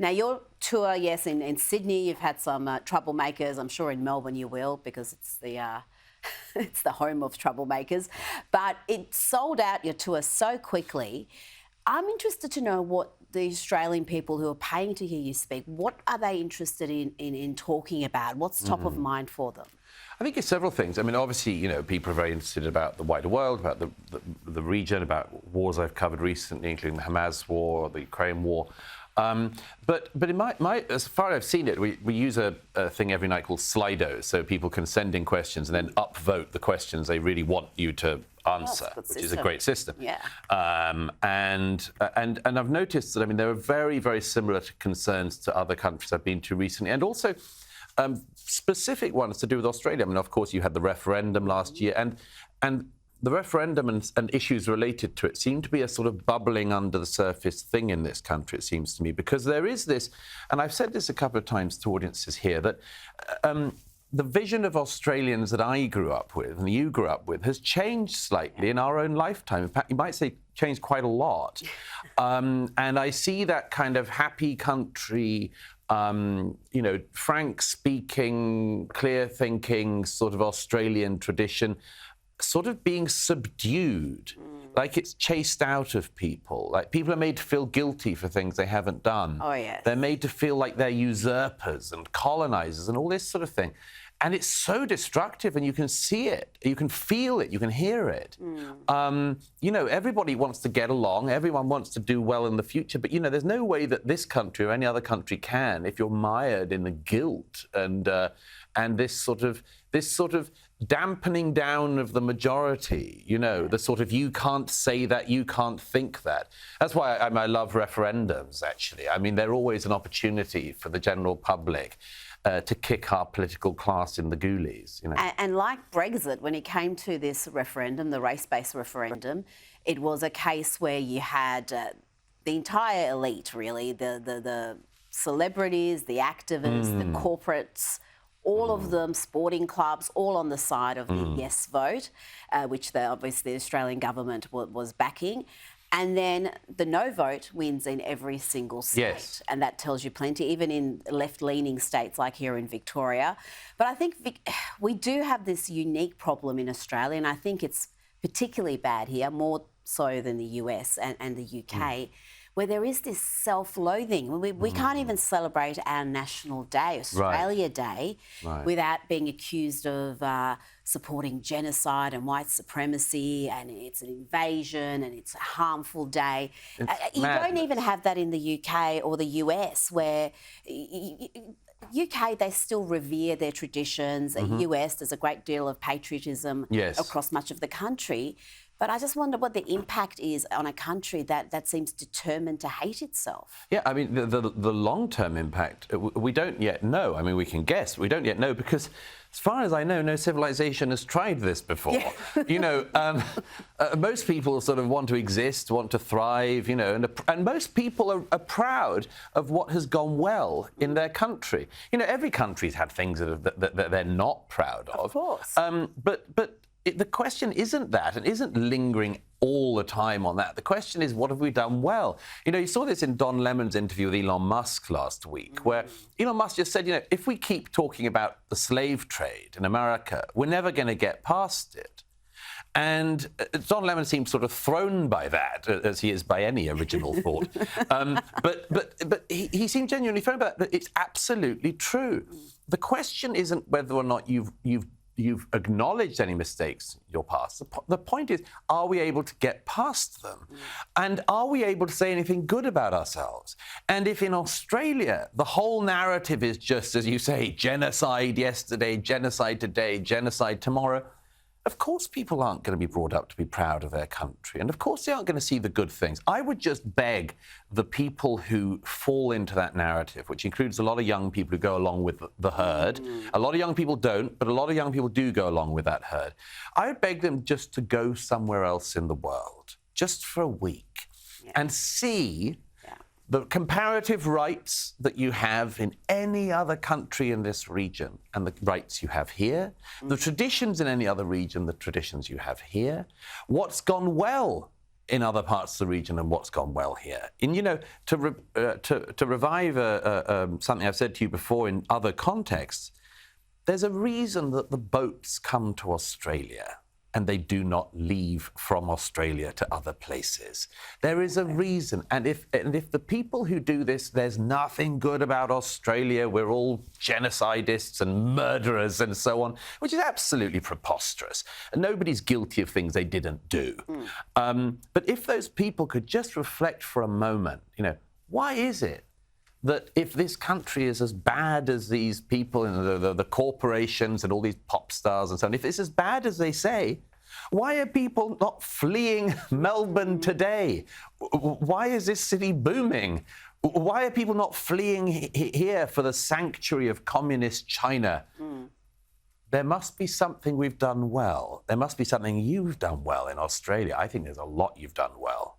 Now, your tour, yes, in Sydney, you've had some troublemakers. I'm sure in Melbourne you will, because it's the it's the home of troublemakers. But it sold out your tour so quickly. I'm interested to know what the Australian people who are paying to hear you speak, what are they interested in talking about? What's top of mind for them? I think it's several things. I mean, obviously, you know, people are very interested about the wider world, about the region, about wars I've covered recently, including the Hamas war, the Ukraine war. But in my as far as I've seen it, we use a thing every night called Slido, so people can send in questions and then upvote the questions they really want you to answer, which is a great system. Yeah. And I've noticed that, I mean, there are very, very similar concerns to other countries I've been to recently, and also specific ones to do with Australia. I mean, of course, you had the referendum last year, and the referendum and issues related to it seem to be a sort of bubbling under the surface thing in this country, it seems to me, because there is this, and I've said this a couple of times to audiences here, that the vision of Australians that I grew up with and you grew up with has changed slightly in our own lifetime. In fact, you might say changed quite a lot. And I see that kind of happy country, you know, frank-speaking, clear-thinking sort of Australian tradition sort of being subdued, like it's chased out of people. Like people are made to feel guilty for things they haven't done. Oh, yes. They're made to feel like they're usurpers and colonisers and all this sort of thing. And it's so destructive, and you can see it, you can feel it, you can hear it. You know, everybody wants to get along, everyone wants to do well in the future, but, you know, there's no way that this country or any other country can if you're mired in the guilt and this sort of dampening down of the majority, you know, the sort of you can't say that, you can't think that. That's why I love referendums, actually. I mean, they're always an opportunity for the general public to kick our political class in the ghoulies, you know. And like Brexit, when it came to this referendum, the race-based referendum, it was a case where you had the entire elite, really, the celebrities, the activists, the corporates, all of them, sporting clubs, all on the side of the yes vote, which obviously the Australian government was backing. And then the no vote wins in every single state. Yes. And that tells you plenty, even in left-leaning states like here in Victoria. But I think we do have this unique problem in Australia, and I think it's particularly bad here, more so than the US and the UK, where there is this self-loathing. We can't even celebrate our national day, Australia Day, without being accused of supporting genocide and white supremacy, and it's an invasion and it's a harmful day. You don't even have that in the UK or the US, where UK, they still revere their traditions. US, there's a great deal of patriotism across much of the country. But I just wonder what the impact is on a country that seems determined to hate itself. Yeah, I mean, the long-term impact, we don't yet know. I mean, we can guess. We don't yet know because, as far as I know, no civilization has tried this before. Yeah. You know, most people sort of want to exist, want to thrive, you know, and most people are proud of what has gone well in their country. You know, every country's had things that they're not proud of. Of course. But the question isn't that, and isn't lingering all the time on that. The question is, what have we done well? You know, you saw this in Don Lemon's interview with Elon Musk last week, where Elon Musk just said, you know, if we keep talking about the slave trade in America, we're never going to get past it. And Don Lemon seems sort of thrown by that, as he is by any original thought. But he seemed genuinely thrown by that. But it's absolutely true. The question isn't whether or not you've acknowledged any mistakes in your past. The point is, are we able to get past them? And are we able to say anything good about ourselves? And if in Australia, the whole narrative is just, as you say, genocide yesterday, genocide today, genocide tomorrow, of course people aren't going to be brought up to be proud of their country. And of course they aren't going to see the good things. I would just beg the people who fall into that narrative, which includes a lot of young people who go along with the herd. A lot of young people don't, but a lot of young people do go along with that herd. I would beg them just to go somewhere else in the world, just for a week, and see the comparative rights that you have in any other country in this region and the rights you have here, the traditions in any other region, the traditions you have here, what's gone well in other parts of the region and what's gone well here. And, you know, to revive something I've said to you before in other contexts, there's a reason that the boats come to Australia and they do not leave from Australia to other places. There is a reason. And if the people who do this, there's nothing good about Australia, we're all genocidists and murderers and so on, which is absolutely preposterous. And nobody's guilty of things they didn't do. But if those people could just reflect for a moment, you know, why is it that if this country is as bad as these people and the corporations and all these pop stars and so on, if it's as bad as they say, why are people not fleeing Melbourne today? Why is this city booming? Why are people not fleeing here for the sanctuary of communist China? There must be something we've done well. There must be something you've done well in Australia. I think there's a lot you've done well.